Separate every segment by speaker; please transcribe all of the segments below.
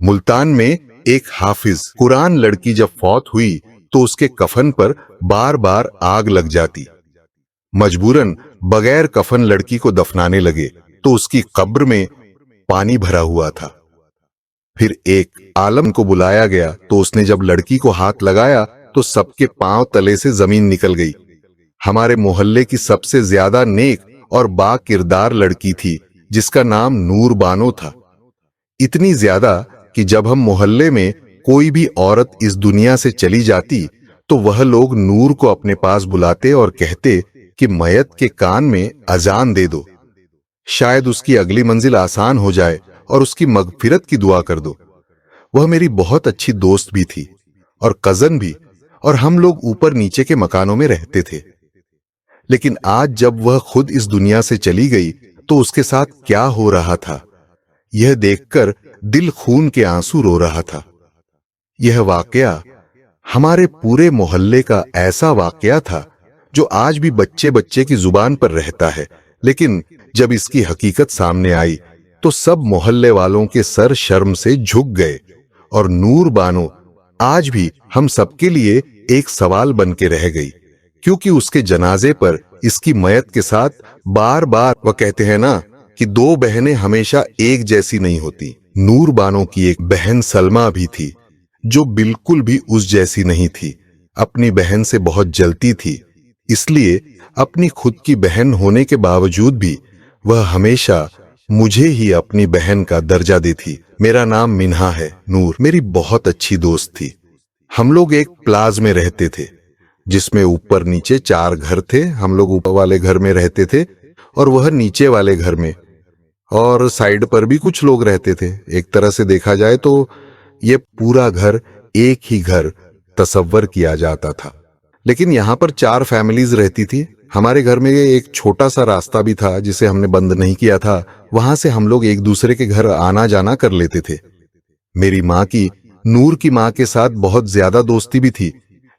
Speaker 1: मुल्तान में एक हाफिज कुरान लड़की जब फौत हुई तो उसके कफन पर बार बार आग लग जाती। मजबूरन बगैर कफन लड़की को दफनाने लगे तो उसकी कब्र में पानी भरा हुआ था। फिर एक आलम को बुलाया गया तो उसने जब लड़की को हाथ लगाया तो सबके पांव तले से जमीन निकल गई। हमारे मोहल्ले की सबसे ज्यादा नेक और बा किरदार लड़की थी जिसका नाम नूर बानो था। इतनी ज्यादा कि जब हम मोहल्ले में कोई भी औरत इस दुनिया से चली जाती तो वह लोग नूर को अपने पास बुलाते और कहते कि मयत के कान में अजान दे दो, शायद उसकी अगली मंजिल आसान हो जाए और उसकी मगफिरत की दुआ कर दो। वह मेरी बहुत अच्छी दोस्त भी थी और कजन भी, और हम लोग ऊपर नीचे के मकानों में रहते थे। लेकिन आज जब वह खुद इस दुनिया से चली गई तो उसके साथ क्या हो रहा था, यह देखकर दिल खून के आंसू रो रहा था। यह वाकया हमारे पूरे मोहल्ले का ऐसा वाकया था जो आज भी बच्चे बच्चे की जुबान पर रहता है, लेकिन जब इसकी हकीकत सामने आई तो सब मोहल्ले वालों के सर शर्म से झुक गए। और नूर बानो आज भी हम सबके लिए एक सवाल बन के रह गई, क्योंकि उसके जनाजे पर इसकी मयत के साथ बार बार वह कहते हैं ना कि दो बहनें हमेशा एक जैसी नहीं होती। नूर बानो की एक बहन सलमा भी थी जो बिल्कुल भी उस जैसी नहीं थी। अपनी बहन से बहुत जलती थी, इसलिए अपनी खुद की बहन होने के बावजूद भी वह हमेशा मुझे ही अपनी बहन का दर्जा देती। मेरा नाम मिन्हा है। नूर मेरी बहुत अच्छी दोस्त थी। हम लोग एक प्लाज में रहते थे जिसमें ऊपर नीचे 4 घर थे। हम लोग ऊपर वाले घर में रहते थे और वह नीचे वाले घर में, और साइड पर भी कुछ लोग रहते थे। एक तरह से देखा जाए तो यह पूरा घर एक ही घर तसव्वुर किया जाता था। लेकिन यहाँ पर 4 फैमिलीज रहती थी। हमारे घर में एक छोटा सा रास्ता भी था जिसे हमने बंद नहीं किया था। वहां से हम लोग एक दूसरे के घर आना जाना कर लेते थे। मेरी माँ की नूर की माँ के साथ बहुत ज्यादा दोस्ती भी थी,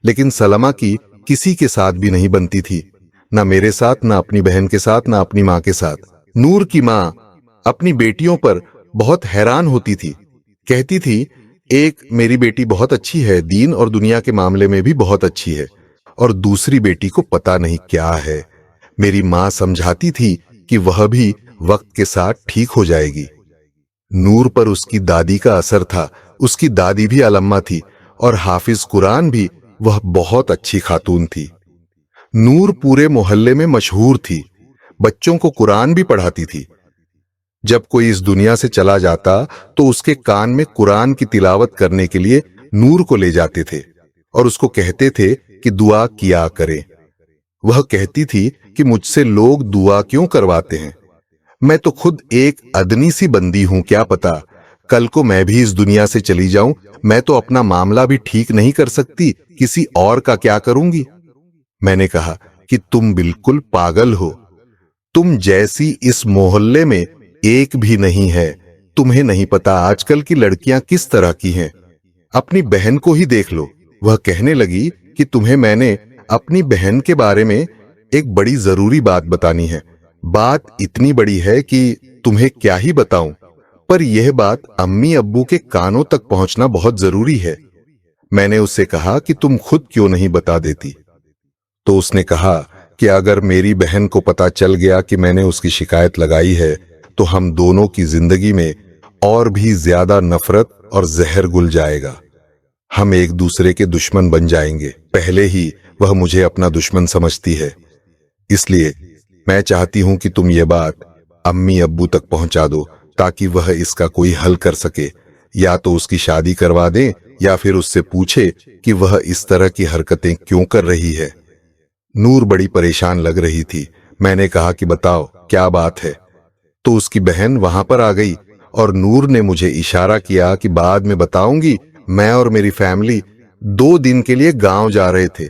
Speaker 1: लेकिन सलमा की किसी के साथ भी नहीं बनती थी, ना मेरे साथ, ना अपनी बहन के साथ, ना अपनी माँ के साथ। नूर की माँ अपनी बेटियों पर बहुत हैरान होती थी। कहती थी, एक मेरी बेटी बहुत अच्छी है, दीन और दुनिया के मामले में भी बहुत अच्छी है, और दूसरी बेटी को पता नहीं क्या है। मेरी माँ समझाती थी कि वह भी वक्त के साथ ठीक हो जाएगी। नूर पर उसकी दादी का असर था। उसकी दादी भी अलम्मा थी और हाफिज कुरान भी। वह बहुत अच्छी खातून थी। नूर पूरे मोहल्ले में मशहूर थी। बच्चों को कुरान भी पढ़ाती थी। जब कोई इस दुनिया से चला जाता तो उसके कान में कुरान की तिलावत करने के लिए नूर को ले जाते थे और उसको कहते थे कि दुआ किया करे। वह कहती थी कि मुझसे लोग दुआ क्यों करवाते हैं, मैं तो खुद एक अदनी सी बंदी हूं, क्या पता कल को मैं भी इस दुनिया से चली जाऊं। मैं तो अपना मामला भी ठीक नहीं कर सकती, किसी और का क्या करूंगी। मैंने कहा कि तुम बिल्कुल पागल हो। तुम जैसी इस मोहल्ले में एक भी नहीं है। तुम्हें नहीं पता आजकल की लड़कियां किस तरह की हैं। अपनी बहन को ही देख लो। वह कहने लगी कि तुम्हें मैंने अपनी बहन के बारे में एक बड़ी जरूरी बात बतानी है। बात इतनी बड़ी है कि तुम्हें क्या ही बताऊं, पर यह बात अम्मी अब्बू के कानों तक पहुंचना बहुत जरूरी है। मैंने उससे कहा कि तुम खुद क्यों नहीं बता देती। तो उसने कहा कि अगर मेरी बहन को पता चल गया कि मैंने उसकी शिकायत लगाई है तो हम दोनों की जिंदगी में और भी ज्यादा नफरत और जहर घुल जाएगा। हम एक दूसरे के दुश्मन बन जाएंगे। पहले ही वह मुझे अपना दुश्मन समझती है, इसलिए मैं चाहती हूं कि तुम ये बात अम्मी अब्बू तक पहुंचा दो ताकि वह इसका कोई हल कर सके। या तो उसकी शादी करवा दें या फिर उससे पूछे कि वह इस तरह की हरकतें क्यों कर रही है। नूर बड़ी परेशान लग रही थी। मैंने कहा कि बताओ क्या बात है। तो उसकी बहन वहां पर आ गई और नूर ने मुझे इशारा किया कि बाद में बताऊंगी। मैं और मेरी फैमिली 2 दिन के लिए गांव जा रहे थे।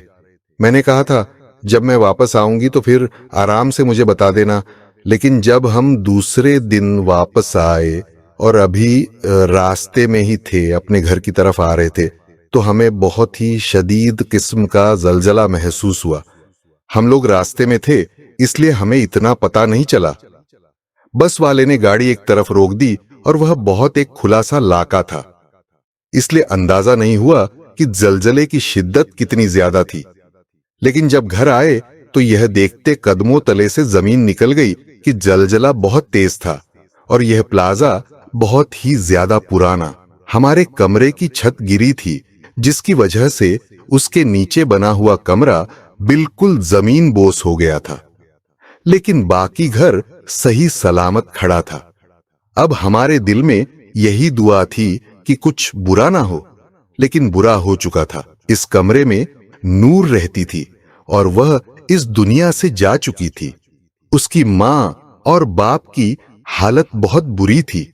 Speaker 1: मैंने कहा था जब मैं वापस आऊंगी तो फिर आराम से मुझे बता देना। लेकिन जब हम दूसरे दिन वापस आए और अभी रास्ते में ही थे, अपने घर की तरफ आ रहे थे, तो हमें बहुत ही शदीद किस्म का जलजला महसूस हुआ। हम लोग रास्ते में थे इसलिए हमें इतना पता नहीं चला। बस वाले ने गाड़ी एक तरफ रोक दी और वह बहुत एक खुला सा लाका था। इसलिए अंदाजा नहीं हुआ कि जलजले की शिद्दत कितनी ज्यादा थी। लेकिन जब घर आए तो यह देखते कदमों तले से जमीन निकल गई कि जलजला बहुत तेज था और यह प्लाजा बहुत ही ज्यादा पुराना। हमारे कमरे की छत गिरी थी, जिसकी वजह से उसके नीचे बना हुआ कमरा बिल्कुल जमीन बोस हो गया था। लेकिन बाकी घर सही सलामत खड़ा था। अब हमारे दिल में यही दुआ थी कि कुछ बुरा ना हो, लेकिन बुरा हो चुका था। इस कमरे में नूर रहती थी और वह इस दुनिया से जा चुकी थी। उसकी माँ और बाप की हालत बहुत बुरी थी।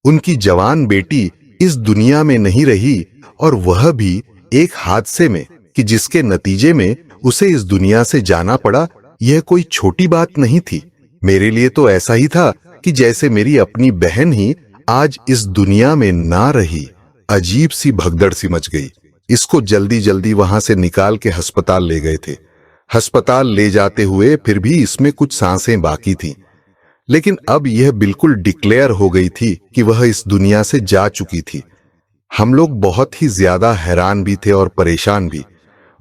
Speaker 1: उनकी जवान बेटी इस दुनिया में नहीं रही और वह भी एक हादसे में, कि जिसके नतीजे में उसे इस दुनिया से जाना पड़ा। यह कोई छोटी बात नहीं थी। मेरे लिए तो ऐसा ही था कि जैसे मेरी अपनी बहन ही आज इस दुनिया में ना रही। अजीब सी भगदड़ सी मच गई। इसको जल्दी जल्दी वहां से निकाल के अस्पताल ले गए थे। अस्पताल ले जाते हुए फिर भी इसमें कुछ सांसें बाकी थीं। लेकिन अब यह बिल्कुल डिक्लेयर हो गई थी कि वह इस दुनिया से जा चुकी थी। हम लोग बहुत ही ज्यादा हैरान भी थे और परेशान भी।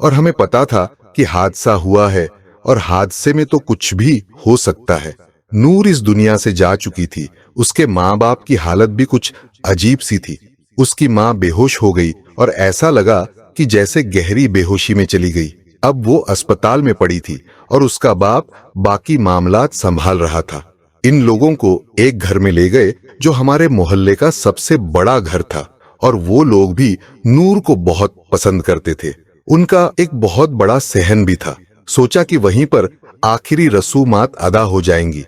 Speaker 1: और हमें पता था कि हादसा हुआ है और हादसे में तो कुछ भी हो सकता है। नूर इस दुनिया से जा चुकी थी। उसके माँ बाप की हालत भी कुछ अजीब सी थी। उसकी माँ बेहोश हो गई और ऐसा लगा कि जैसे गहरी बेहोशी में चली गई। अब वो अस्पताल में पड़ी थी और उसका बाप बाकी मामलात संभाल रहा था। इन लोगों को एक घर में ले गए जो हमारे मोहल्ले का सबसे बड़ा घर था और वो लोग भी नूर को बहुत पसंद करते थे। उनका एक बहुत बड़ा सहन भी था। सोचा कि वहीं पर आखिरी रसूमात अदा हो जाएंगी,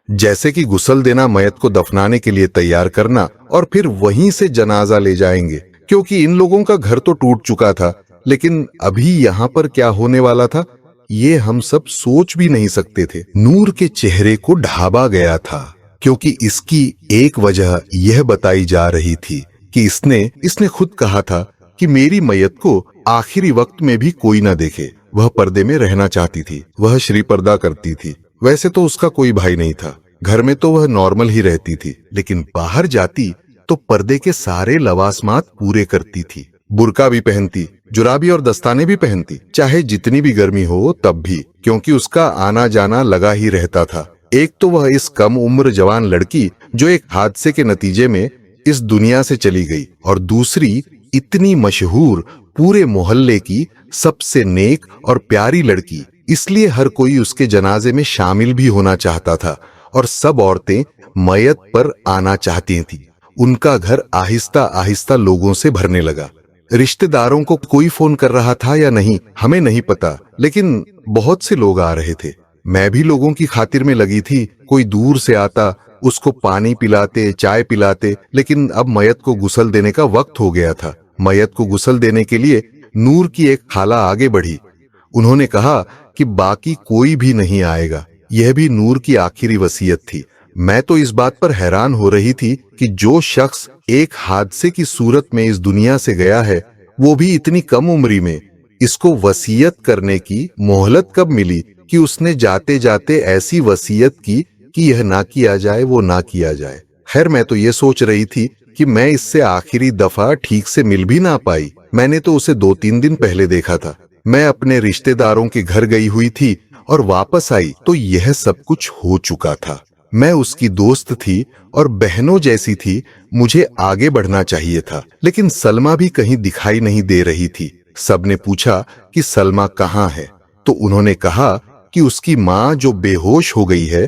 Speaker 1: जैसे कि गुस्ल देना, मयत को दफनाने के लिए तैयार करना और फिर वहीं से जनाजा ले जाएंगे, क्योंकि इन लोगों का घर तो टूट चुका था। लेकिन अभी यहाँ पर क्या होने वाला था, ये हम सब सोच भी नहीं सकते थे। नूर के चेहरे को ढाबा गया था, क्योंकि इसकी एक वजह यह बताई जा रही थी कि इसने खुद कहा था कि मेरी मयत को आखिरी वक्त में भी कोई ना देखे। वह पर्दे में रहना चाहती थी। वह श्री पर्दा करती थी। वैसे तो उसका कोई भाई नहीं था। घर में तो वह नॉर्मल ही रहती थी, लेकिन बाहर जाती तो पर्दे के सारे लवासमात पूरे करती थी। बुर्का भी पहनती, जुराबी और दस्ताने भी पहनती, चाहे जितनी भी गर्मी हो तब भी, क्योंकि उसका आना जाना लगा ही रहता था। एक तो वह इस कम उम्र जवान लड़की जो एक हादसे के नतीजे में इस दुनिया से चली गई, और दूसरी इतनी मशहूर, पूरे मोहल्ले की सबसे नेक और प्यारी लड़की। इसलिए हर कोई उसके जनाजे में शामिल भी होना चाहता था और सब औरतें मयत पर आना चाहती थीं। उनका घर आहिस्ता आहिस्ता लोगों से भरने लगा। रिश्तेदारों को कोई फोन कर रहा था या नहीं हमें नहीं पता, लेकिन बहुत से लोग आ रहे थे। मैं भी लोगों की खातिर में लगी थी। कोई दूर से आता, उसको पानी पिलाते, चाय पिलाते। लेकिन अब मयत को गुस्ल देने का वक्त हो गया था। मयत को गुस्ल देने के लिए नूर की एक खाला आगे बढ़ी। उन्होंने कहा कि बाकी कोई भी नहीं आएगा। यह भी नूर की आखिरी वसीयत थी। मैं तो इस बात पर हैरान हो रही थी कि जो शख्स एक हादसे की सूरत में इस दुनिया से गया है, वो भी इतनी कम उम्री में, इसको वसीयत करने की मोहलत कब मिली कि उसने जाते जाते ऐसी वसीयत की कि यह ना किया जाए, वो ना किया जाए। खैर, मैं तो ये सोच रही थी कि मैं इससे आखिरी दफा ठीक से मिल भी ना पाई। मैंने तो उसे 2-3 दिन पहले देखा था। मैं अपने रिश्तेदारों के घर गई हुई थी और वापस आई तो यह सब कुछ हो चुका था। मैं उसकी दोस्त थी और बहनों जैसी थी। मुझे आगे बढ़ना चाहिए था, लेकिन सलमा भी कहीं दिखाई नहीं दे रही थी। सबने पूछा कि सलमा कहाँ है, तो उन्होंने कहा कि उसकी माँ जो बेहोश हो गई है,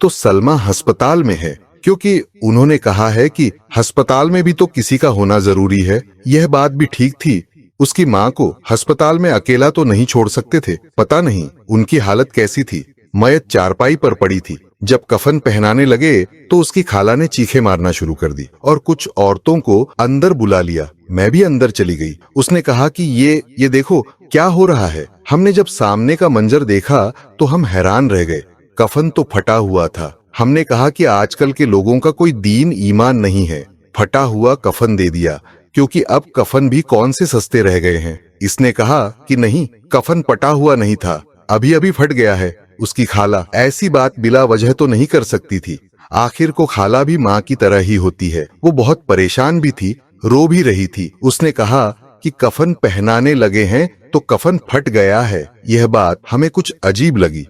Speaker 1: तो सलमा अस्पताल में है, क्योंकि उन्होंने कहा है कि अस्पताल में भी तो किसी का होना जरूरी है। यह बात भी ठीक थी। उसकी माँ को अस्पताल में अकेला तो नहीं छोड़ सकते थे। पता नहीं उनकी हालत कैसी थी। मयत चारपाई पर पड़ी थी। जब कफन पहनाने लगे तो उसकी खाला ने चीखें मारना शुरू कर दी और कुछ औरतों को अंदर बुला लिया। मैं भी अंदर चली गई। उसने कहा कि ये देखो क्या हो रहा है। हमने जब सामने का मंजर देखा तो हम हैरान रह गए। कफन तो फटा हुआ था। हमने कहा कि आजकल के लोगों का कोई दीन ईमान नहीं है। फटा हुआ कफन दे दिया, क्योंकि अब कफन भी कौन से सस्ते रह गए हैं। इसने कहा कि नहीं, कफन पटा हुआ नहीं था, अभी अभी फट गया है। उसकी खाला ऐसी बात बिला वजह तो नहीं कर सकती थी। आखिर को खाला भी माँ की तरह ही होती है। वो बहुत परेशान भी थी, रो भी रही थी। उसने कहा कि कफन पहनाने लगे हैं तो कफन फट गया है। यह बात हमें कुछ अजीब लगी।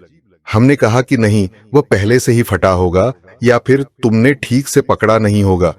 Speaker 1: हमने कहा कि नहीं, वह पहले से ही फटा होगा या फिर तुमने ठीक से पकड़ा नहीं होगा,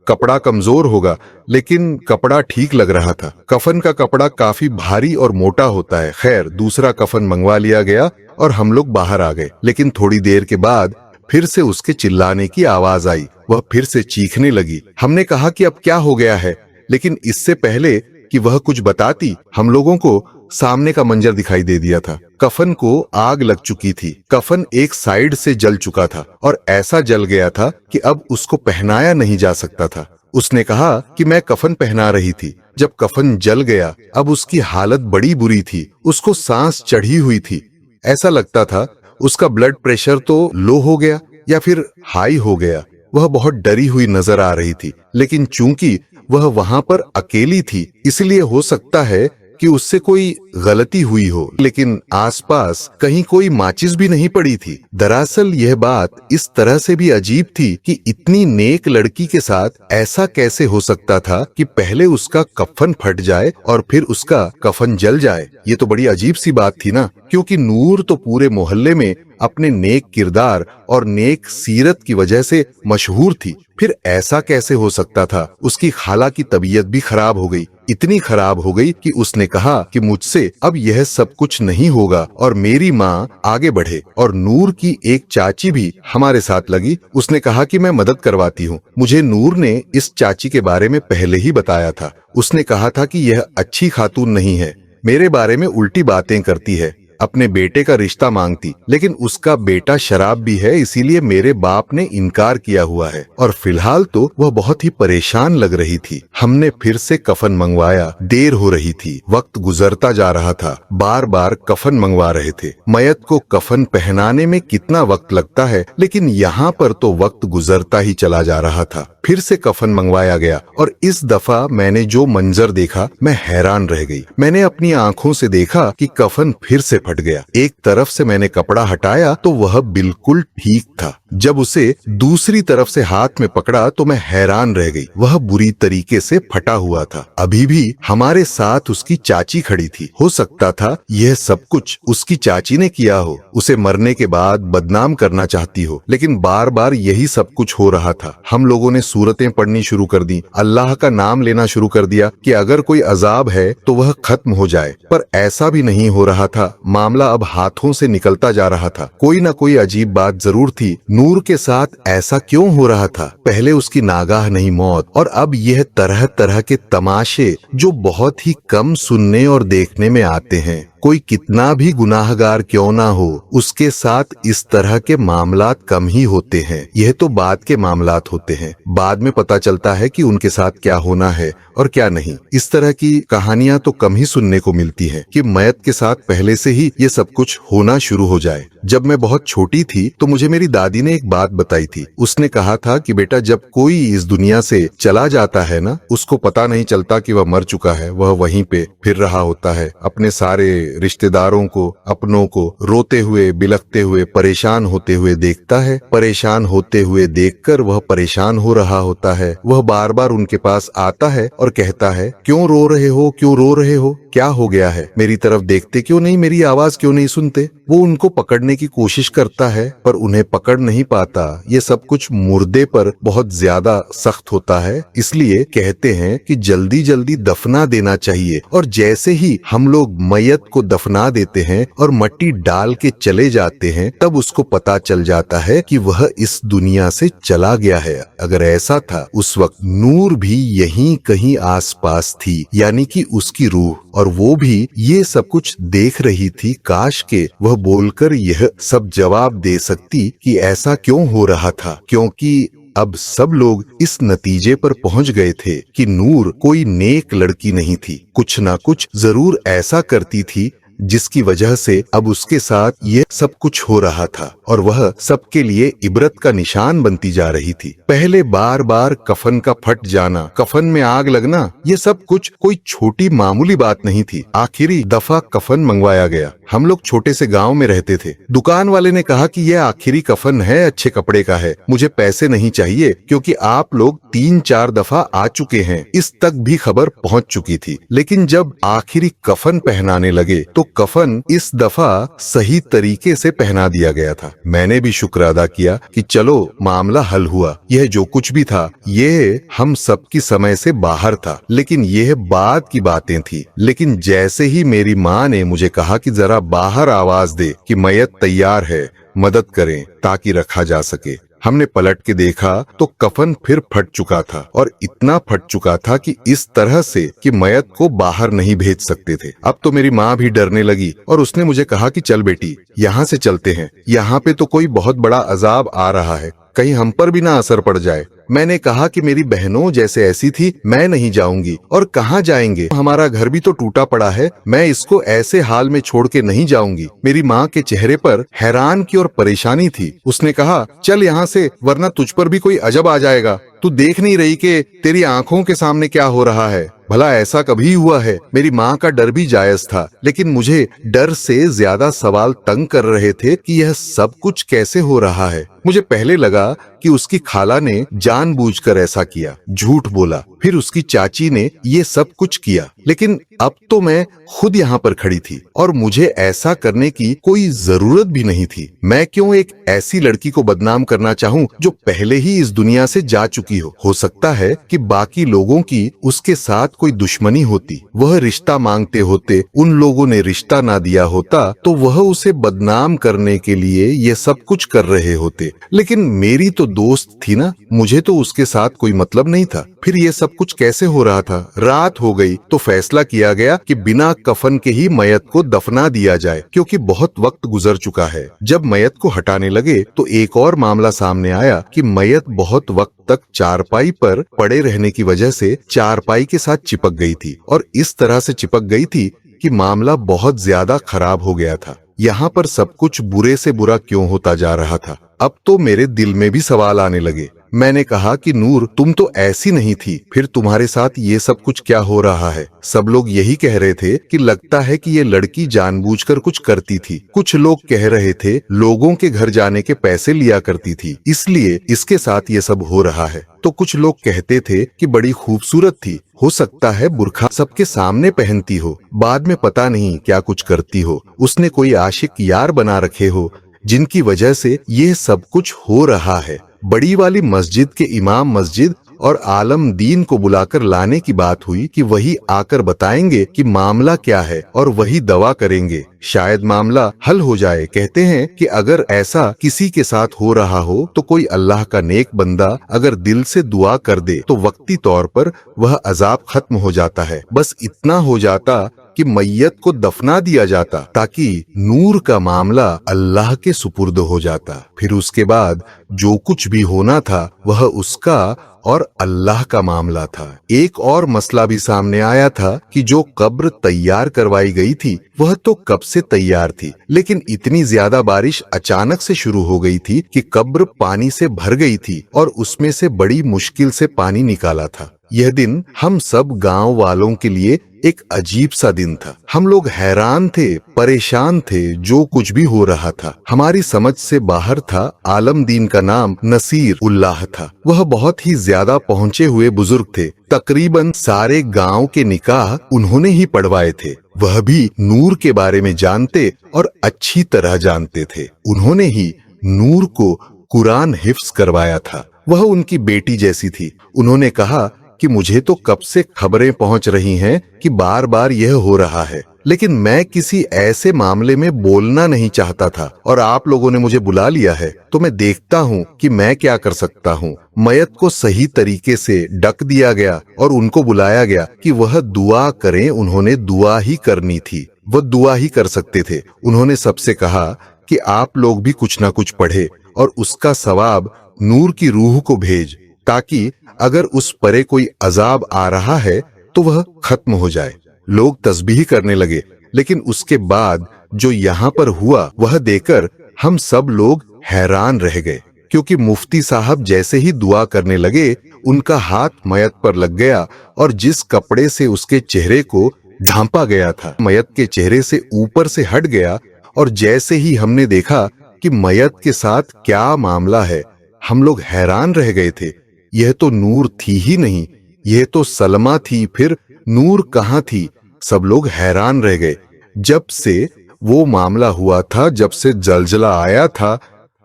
Speaker 1: कपड़ा कमजोर होगा। लेकिन कपड़ा ठीक लग रहा था। कफन का कपड़ा काफी भारी और मोटा होता है। खैर, दूसरा कफन मंगवा लिया गया और हम लोग बाहर आ गए। लेकिन थोड़ी देर के बाद फिर से उसके चिल्लाने की आवाज आई। वह फिर से चीखने लगी। हमने कहा कि अब क्या हो गया है, लेकिन इससे पहले कि वह कुछ बताती, हम लोगों को सामने का मंजर दिखाई दे दिया था। कफन को आग लग चुकी थी। कफन एक साइड से जल चुका था और ऐसा जल गया था कि अब उसको पहनाया नहीं जा सकता था। उसने कहा कि मैं कफन पहना रही थी। जब कफन जल गया, अब उसकी हालत बड़ी बुरी थी। उसको सांस चढ़ी हुई थी। ऐसा लगता था उसका ब्लड प्रेशर तो लो हो गया या फिर हाई हो गया। वह बहुत डरी हुई नजर आ रही थी, लेकिन चूंकि वह वहां पर अकेली थी, इसलिए हो सकता है कि उससे कोई गलती हुई हो। लेकिन आसपास कहीं कोई माचिस भी नहीं पड़ी थी। दरअसल यह बात इस तरह से भी अजीब थी कि इतनी नेक लड़की के साथ ऐसा कैसे हो सकता था कि पहले उसका कफन फट जाए और फिर उसका कफन जल जाए। ये तो बड़ी अजीब सी बात थी ना, क्योंकि नूर तो पूरे मोहल्ले में अपने नेक किरदार और नेक सीरत की वजह से मशहूर थी। फिर ऐसा कैसे हो सकता था? उसकी खाला की तबीयत भी खराब हो गई। इतनी खराब हो गई कि उसने कहा कि मुझसे अब यह सब कुछ नहीं होगा और मेरी माँ आगे बढ़े। और नूर की एक चाची भी हमारे साथ लगी। उसने कहा कि मैं मदद करवाती हूँ। मुझे नूर ने इस चाची के बारे में पहले ही बताया था। उसने कहा था कि यह अच्छी खातून नहीं है, मेरे बारे में उल्टी बातें करती है, अपने बेटे का रिश्ता मांगती, लेकिन उसका बेटा शराब भी है, इसीलिए मेरे बाप ने इनकार किया हुआ है। और फिलहाल तो वह बहुत ही परेशान लग रही थी। हमने फिर से कफन मंगवाया। देर हो रही थी, वक्त गुजरता जा रहा था। बार बार कफन मंगवा रहे थे। मयत को कफन पहनाने में कितना वक्त लगता है, लेकिन यहाँ पर तो वक्त गुजरता ही चला जा रहा था। फिर से कफन मंगवाया गया और इस दफा मैंने जो मंजर देखा, मैं हैरान रह गई। मैंने अपनी आंखों से देखा कि कफन फिर से फट गया। एक तरफ से मैंने कपड़ा हटाया तो वह बिल्कुल ठीक था। जब उसे दूसरी तरफ से हाथ में पकड़ा तो मैं हैरान रह गई। वह बुरी तरीके से फटा हुआ था। अभी भी हमारे साथ उसकी चाची खड़ी थी। हो सकता था यह सब कुछ उसकी चाची ने किया हो, उसे मरने के बाद बदनाम करना चाहती हो। लेकिन बार बार यही सब कुछ हो रहा था। हम लोगों ने सूरतें पढ़नी शुरू कर दी, अल्लाह का नाम लेना शुरू कर दिया कि अगर कोई अजाब है तो वह खत्म हो जाए। पर ऐसा भी नहीं हो रहा था। मामला अब हाथों से निकलता जा रहा था। कोई ना कोई अजीब बात जरूर थी। नूर के साथ ऐसा क्यों हो रहा था? पहले उसकी नागाह नहीं मौत और अब यह तरह तरह के तमाशे जो बहुत ही कम सुनने और देखने में आते हैं। कोई कितना भी गुनाहगार क्यों ना हो, उसके साथ इस तरह के मामलात कम ही होते हैं। यह तो बाद के मामलात होते हैं। बाद में पता चलता है कि उनके साथ क्या होना है और क्या नहीं। इस तरह की कहानियां तो कम ही सुनने को मिलती हैं कि मयत के साथ पहले से ही ये सब कुछ होना शुरू हो जाए। जब मैं बहुत छोटी थी तो मुझे मेरी दादी ने एक बात बताई थी। उसने कहा था कि बेटा, जब कोई इस दुनिया से चला जाता है ना, उसको पता नहीं चलता कि वह मर चुका है। वह वहीं पे फिर रहा होता है। अपने सारे रिश्तेदारों को, अपनों को रोते हुए, बिलखते हुए, परेशान होते हुए देखता है। परेशान होते हुए देखकर वह परेशान हो रहा होता है। वह बार बार उनके पास आता है और कहता है, क्यों रो रहे हो, क्यों रो रहे हो, क्या हो गया है, मेरी तरफ देखते क्यों नहीं, मेरी आवाज क्यों नहीं सुनते। वो उनको पकड़ने की कोशिश करता है पर उन्हें पकड़ नहीं पाता। ये सब कुछ मुर्दे पर बहुत ज्यादा सख्त होता है। इसलिए कहते हैं कि जल्दी जल्दी दफना देना चाहिए। और जैसे ही हम लोग मयत को दफना देते हैं और मट्टी डाल के चले जाते हैं, तब उसको पता चल जाता है कि वह इस दुनिया से चला गया है। अगर ऐसा था, उस वक्त नूर भी यहीं कहीं आसपास थी, यानी कि उसकी रूह, और वो भी ये सब कुछ देख रही थी। काश के वह बोलकर यह सब जवाब दे सकती कि ऐसा क्यों हो रहा था, क्योंकि अब सब लोग इस नतीजे पर पहुंच गए थे कि नूर कोई नेक लड़की नहीं थी। कुछ ना कुछ जरूर ऐसा करती थी जिसकी वजह से अब उसके साथ ये सब कुछ हो रहा था और वह सबके लिए इबरत का निशान बनती जा रही थी। पहले बार बार कफन का फट जाना, कफन में आग लगना, ये सब कुछ कोई छोटी मामूली बात नहीं थी। आखिरी दफा कफन मंगवाया गया। हम लोग छोटे से गांव में रहते थे। दुकान वाले ने कहा कि यह आखिरी कफन है, अच्छे कपड़े का है, मुझे पैसे नहीं चाहिए क्योंकि आप लोग 3-4 दफा आ चुके हैं। इस तक भी खबर पहुंच चुकी थी। लेकिन जब आखिरी कफन पहनाने लगे तो कफन इस दफा सही तरीके से पहना दिया गया था। मैंने भी शुक्र अदा किया कि चलो मामला हल हुआ। यह जो कुछ भी था ये हम सबकी समय से बाहर था, लेकिन यह बाद की बातें थी। लेकिन जैसे ही मेरी माँ ने मुझे कहा कि जरा बाहर आवाज दे कि मैयत तैयार है, मदद करें ताकि रखा जा सके, हमने पलट के देखा तो कफन फिर फट चुका था और इतना फट चुका था कि इस तरह से कि मैयत को बाहर नहीं भेज सकते थे। अब तो मेरी माँ भी डरने लगी और उसने मुझे कहा कि चल बेटी, यहाँ से चलते हैं, यहाँ पे तो कोई बहुत बड़ा अजाब आ रहा है, कहीं हम पर भी ना असर पड़ जाए। मैंने कहा कि मेरी बहनों जैसे ऐसी थी, मैं नहीं जाऊंगी। और कहाँ जाएंगे, हमारा घर भी तो टूटा पड़ा है, मैं इसको ऐसे हाल में छोड़ के नहीं जाऊंगी। मेरी माँ के चेहरे पर हैरान की और परेशानी थी। उसने कहा चल यहाँ से, वरना तुझ पर भी कोई अजब आ जाएगा। तू देख नहीं रही कि तेरी आंखों के सामने क्या हो रहा है? भला ऐसा कभी हुआ है? मेरी माँ का डर भी जायज था, लेकिन मुझे डर से ज्यादा सवाल तंग कर रहे थे कि यह सब कुछ कैसे हो रहा है। मुझे पहले लगा कि उसकी खाला ने जानबूझकर ऐसा किया, झूठ बोला, फिर उसकी चाची ने ये सब कुछ किया। लेकिन अब तो मैं खुद यहाँ पर खड़ी थी और मुझे ऐसा करने की कोई जरूरत भी नहीं थी। मैं क्यों एक ऐसी लड़की को बदनाम करना चाहूँ जो पहले ही इस दुनिया से जा चुकी हो? हो सकता है कि बाकी लोगों की उसके साथ कोई दुश्मनी होती, वह रिश्ता मांगते होते, उन लोगों ने रिश्ता ना दिया होता तो वह उसे बदनाम करने के लिए ये सब कुछ कर रहे होते। लेकिन मेरी तो दोस्त थी ना, मुझे तो उसके साथ कोई मतलब नहीं था। फिर ये सब कुछ कैसे हो रहा था? रात हो गई तो फैसला किया गया कि बिना कफन के ही मैयत को दफना दिया जाए, क्योंकि बहुत वक्त गुजर चुका है। जब मैयत को हटाने लगे तो एक और मामला सामने आया कि मैयत बहुत वक्त तक चारपाई पर पड़े रहने की वजह से चारपाई के साथ चिपक गई थी और इस तरह से चिपक गई थी कि मामला बहुत ज्यादा खराब हो गया था। यहाँ पर सब कुछ बुरे से बुरा क्यों होता जा रहा था? अब तो मेरे दिल में भी सवाल आने लगे। मैंने कहा कि नूर, तुम तो ऐसी नहीं थी, फिर तुम्हारे साथ ये सब कुछ क्या हो रहा है? सब लोग यही कह रहे थे कि लगता है कि ये लड़की जानबूझकर कुछ करती थी। कुछ लोग कह रहे थे लोगों के घर जाने के पैसे लिया करती थी, इसलिए इसके साथ ये सब हो रहा है। तो कुछ लोग कहते थे कि बड़ी खूबसूरत थी, हो सकता है बुर्खा सबके सामने पहनती हो, बाद में पता नहीं क्या कुछ करती हो, उसने कोई आशिक यार बना रखे हो जिनकी वजह से ये सब कुछ हो रहा है। बड़ी वाली मस्जिद के इमाम मस्जिद और आलम दीन को बुलाकर लाने की बात हुई कि वही आकर बताएंगे कि मामला क्या है और वही दवा करेंगे, शायद मामला हल हो जाए। कहते हैं कि अगर ऐसा किसी के साथ हो रहा हो तो कोई अल्लाह का नेक बंदा अगर दिल से दुआ कर दे तो वक्ती तौर पर वह अजाब खत्म हो जाता है। बस इतना हो जाता कि मैयत को दफना दिया जाता ताकि नूर का मामला अल्लाह के सुपुर्द हो जाता। फिर उसके बाद जो कुछ भी होना था वह उसका और अल्लाह का मामला था। एक और मसला भी सामने आया था कि जो कब्र तैयार करवाई गई थी वह तो कब से तैयार थी, लेकिन इतनी ज्यादा बारिश अचानक से शुरू हो गई थी कि कब्र पानी से भर गई थी और उसमें से बड़ी मुश्किल से पानी निकाला था। यह दिन हम सब गांव वालों के लिए एक अजीब सा दिन था। हम लोग हैरान थे, परेशान थे, जो कुछ भी हो रहा था हमारी समझ से बाहर था। आलम दीन का नाम नसीर उल्लाह था। वह बहुत ही ज्यादा पहुंचे हुए बुजुर्ग थे। तकरीबन सारे गांव के निकाह उन्होंने ही पढ़वाए थे। वह भी नूर के बारे में जानते और अच्छी तरह जानते थे। उन्होंने ही नूर को कुरान हिफ्ज करवाया था। वह उनकी बेटी जैसी थी। उन्होंने कहा कि मुझे तो कब से खबरें पहुंच रही हैं कि बार बार यह हो रहा है, लेकिन मैं किसी ऐसे मामले में बोलना नहीं चाहता था और आप लोगों ने मुझे बुला लिया है तो मैं देखता हूँ कि मैं क्या कर सकता हूँ। मैयत को सही तरीके से ढक दिया गया और उनको बुलाया गया कि वह दुआ करें। उन्होंने दुआ ही करनी थी, वह दुआ ही कर सकते थे। उन्होंने सबसे कहा कि आप लोग भी कुछ ना कुछ पढ़े और उसका सवाब नूर की रूह को भेज, ताकि अगर उस परे कोई अजाब आ रहा है तो वह खत्म हो जाए। लोग तस्बीह करने लगे, लेकिन उसके बाद जो यहाँ पर हुआ वह देखकर हम सब लोग हैरान रह गए, क्योंकि मुफ्ती साहब जैसे ही दुआ करने लगे उनका हाथ मयत पर लग गया और जिस कपड़े से उसके चेहरे को ढांपा गया था मयत के चेहरे से ऊपर से हट गया। और जैसे ही हमने देखा कि मयत के साथ क्या मामला है, हम लोग हैरान रह गए थे। यह तो नूर थी ही नहीं, यह तो सलमा थी। फिर नूर कहाँ थी? सब लोग हैरान रह गए। जब से वो मामला हुआ था, जब से जलजला आया था,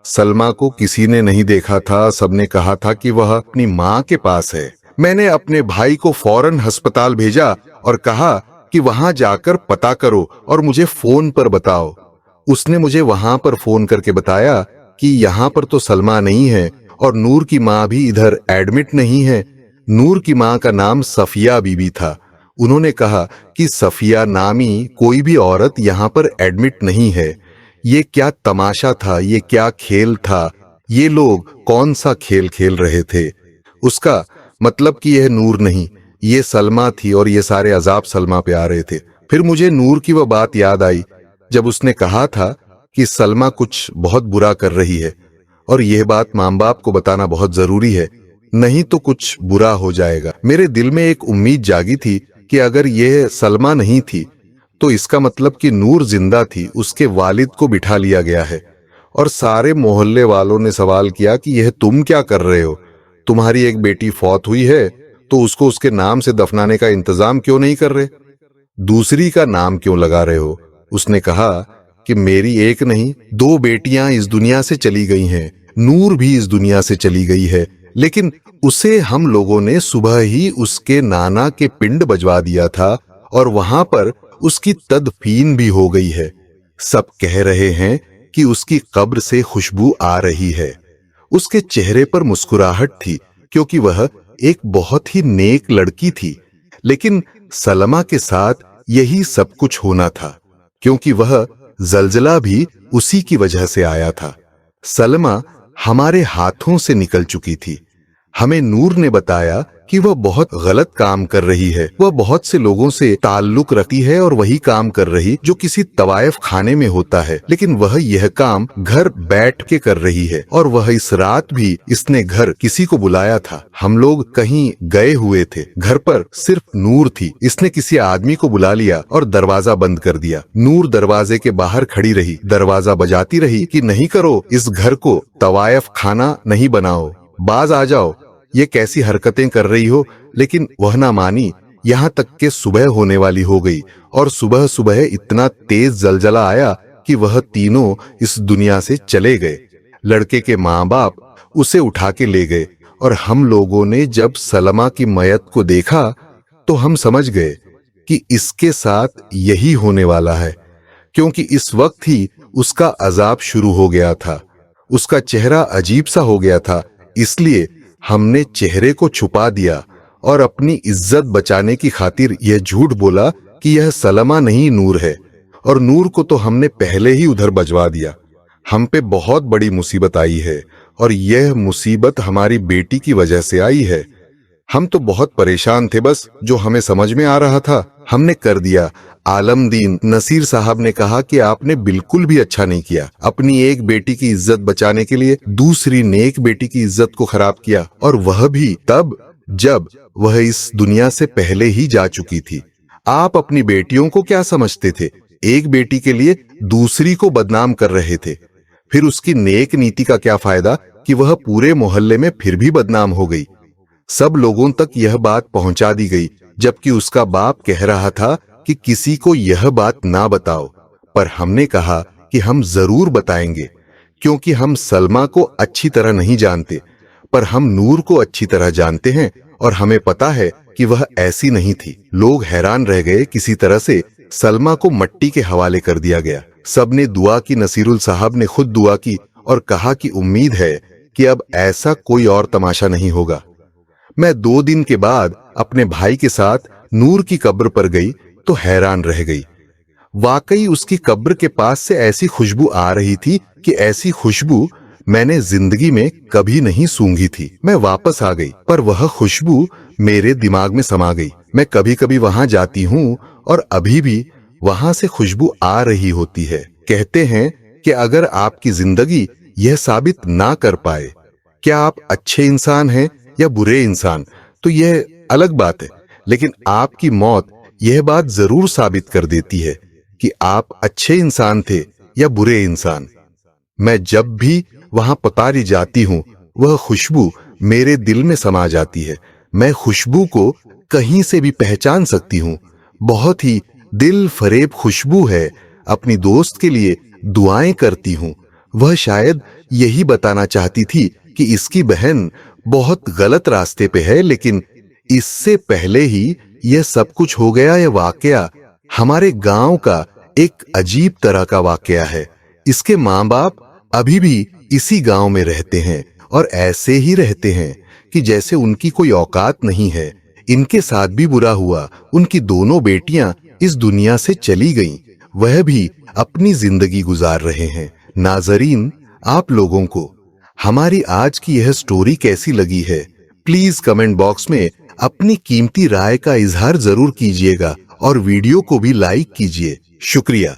Speaker 1: सलमा को किसी ने नहीं देखा था। सबने कहा था कि वह अपनी माँ के पास है। मैंने अपने भाई को फौरन अस्पताल भेजा और कहा कि वहां जाकर पता करो और मुझे फोन पर बताओ। उसने मुझे वहां पर फोन करके बताया कि यहाँ पर तो सलमा नहीं है और नूर की माँ भी इधर एडमिट नहीं है। नूर की माँ का नाम सफिया बीबी था। उन्होंने कहा कि सफिया नामी कोई भी औरत यहाँ पर एडमिट नहीं है। ये क्या तमाशा था, ये क्या खेल था, ये लोग कौन सा खेल खेल रहे थे? उसका मतलब कि यह नूर नहीं, ये सलमा थी और ये सारे अजाब सलमा पे आ रहे थे। फिर मुझे नूर की वह बात याद आई जब उसने कहा था कि सलमा कुछ बहुत बुरा कर रही है और यह बात माँ बाप को बताना बहुत जरूरी है, नहीं तो कुछ बुरा हो जाएगा। मेरे दिल में एक उम्मीद जागी थी कि अगर यह सलमा नहीं थी तो इसका मतलब कि नूर जिंदा थी, उसके वालिद को बिठा लिया गया है। और सारे मोहल्ले वालों ने सवाल किया कि यह तुम क्या कर रहे हो? तुम्हारी एक बेटी फौत हुई है तो उसको उसके नाम से दफनाने का इंतजाम क्यों नहीं कर रहे? दूसरी का नाम क्यों लगा रहे हो? उसने कहा कि मेरी एक नहीं 2 बेटियां इस दुनिया से चली गई हैं, नूर भी इस दुनिया से चली गई है, लेकिन उसे हम लोगों ने सुबह ही उसके नाना के पिंड बजवा दिया था और वहां पर उसकी तदफीन भी हो गई है। सब कह रहे हैं कि उसकी कब्र से खुशबू आ रही है। उसके चेहरे पर मुस्कुराहट थी क्योंकि वह एक बहुत ही नेक लड़की थी। लेकिन सलमा के साथ यही सब कुछ होना था क्योंकि वह जलजला भी उसी की वजह से आया था। सलमा हमारे हाथों से निकल चुकी थी। हमें नूर ने बताया कि वह बहुत गलत काम कर रही है। वह बहुत से लोगों से ताल्लुक रखती है और वही काम कर रही जो किसी तवायफ खाने में होता है, लेकिन वह यह काम घर बैठ के कर रही है। और वह इस रात भी इसने घर किसी को बुलाया था। हम लोग कहीं गए हुए थे, घर पर सिर्फ नूर थी। इसने किसी आदमी को बुला लिया और दरवाजा बंद कर दिया। नूर दरवाजे के बाहर खड़ी रही, दरवाजा बजाती रही कि नहीं करो, इस घर को तवायफ खाना नहीं बनाओ, बाज आ जाओ, ये कैसी हरकतें कर रही हो। लेकिन वह ना मानी। यहाँ तक के सुबह होने वाली हो गई और सुबह सुबह इतना तेज जलजला आया कि वह तीनों इस दुनिया से चले गए। लड़के के माँ बाप उसे उठा के ले गए और हम लोगों ने जब सलमा की मयत को देखा तो हम समझ गए कि इसके साथ यही होने वाला है, क्योंकि इस वक्त ही उसका अजाब शुरू हो गया था। उसका चेहरा अजीब सा हो गया था, इसलिए हमने चेहरे को छुपा दिया और अपनी इज्जत बचाने की खातिर यह झूठ बोला कि यह सलमा नहीं नूर है। और नूर को तो हमने पहले ही उधर बजवा दिया। हम पे बहुत बड़ी मुसीबत आई है और यह मुसीबत हमारी बेटी की वजह से आई है। हम तो बहुत परेशान थे, बस जो हमें समझ में आ रहा था हमने कर दिया। आलमदीन नसीर साहब ने कहा कि आपने बिल्कुल भी अच्छा नहीं किया। अपनी एक बेटी की इज्जत बचाने के लिए दूसरी नेक बेटी की इज्जत को खराब किया, और वह भी तब जब वह इस दुनिया से पहले ही जा चुकी थी। आप अपनी बेटियों को क्या समझते थे? एक बेटी के लिए दूसरी को बदनाम कर रहे थे। फिर उसकी नेक नीति का क्या फायदा कि वह पूरे मोहल्ले में फिर भी बदनाम हो गई। सब लोगों तक यह बात पहुंचा दी गई, जबकि उसका बाप कह रहा था कि किसी को यह बात ना बताओ। पर हमने कहा कि हम जरूर बताएंगे, क्योंकि हम सलमा को अच्छी तरह नहीं जानते, पर हम नूर को अच्छी तरह जानते हैं और हमें पता है कि वह ऐसी नहीं थी। लोग हैरान रह गए। किसी तरह से सलमा को मट्टी के हवाले कर दिया गया। सबने दुआ की। नसीरुल साहब ने खुद दुआ की और कहा कि उम्मीद है कि अब ऐसा कोई और तमाशा नहीं होगा। मैं 2 दिन के बाद अपने भाई के साथ नूर की कब्र पर गई तो हैरान रह गई। वाकई उसकी कब्र के पास से ऐसी खुशबू आ रही थी कि ऐसी खुशबू मैंने जिंदगी में कभी नहीं सूंघी थी। मैं वापस आ गई, पर वह खुशबू मेरे दिमाग में समा गई। मैं कभी कभी वहां जाती हूँ और अभी भी वहां से खुशबू आ रही होती है। कहते हैं कि अगर आपकी जिंदगी यह साबित ना कर पाए क्या आप अच्छे इंसान हैं या बुरे इंसान, तो यह अलग बात है, लेकिन आपकी मौत यह बात जरूर साबित कर देती है कि आप अच्छे इंसान थे या बुरे इंसान। मैं जब भी वहां पतारी जाती हूँ, वह खुशबू मेरे दिल में समा जाती है। मैं खुशबू को कहीं से भी पहचान सकती हूँ। बहुत ही दिल फरेब खुशबू है। अपनी दोस्त के लिए दुआएं करती हूँ। वह शायद यही बताना चाहती थी कि इसकी बहन बहुत गलत रास्ते पे है, लेकिन इससे पहले ही यह सब कुछ हो गया। यह वाकया हमारे गांव का एक अजीब तरह का वाकया है। इसके माँ बाप अभी भी इसी गांव में रहते हैं और ऐसे ही रहते हैं कि जैसे उनकी कोई औकात नहीं है। इनके साथ भी बुरा हुआ। उनकी दोनों बेटियां इस दुनिया से चली गईं। वह भी अपनी जिंदगी गुजार रहे हैं। नाजरीन, आप लोगों को हमारी आज की यह स्टोरी कैसी लगी है, प्लीज कमेंट बॉक्स में अपनी कीमती राय का इजहार जरूर कीजिएगा और वीडियो को भी लाइक कीजिए। शुक्रिया।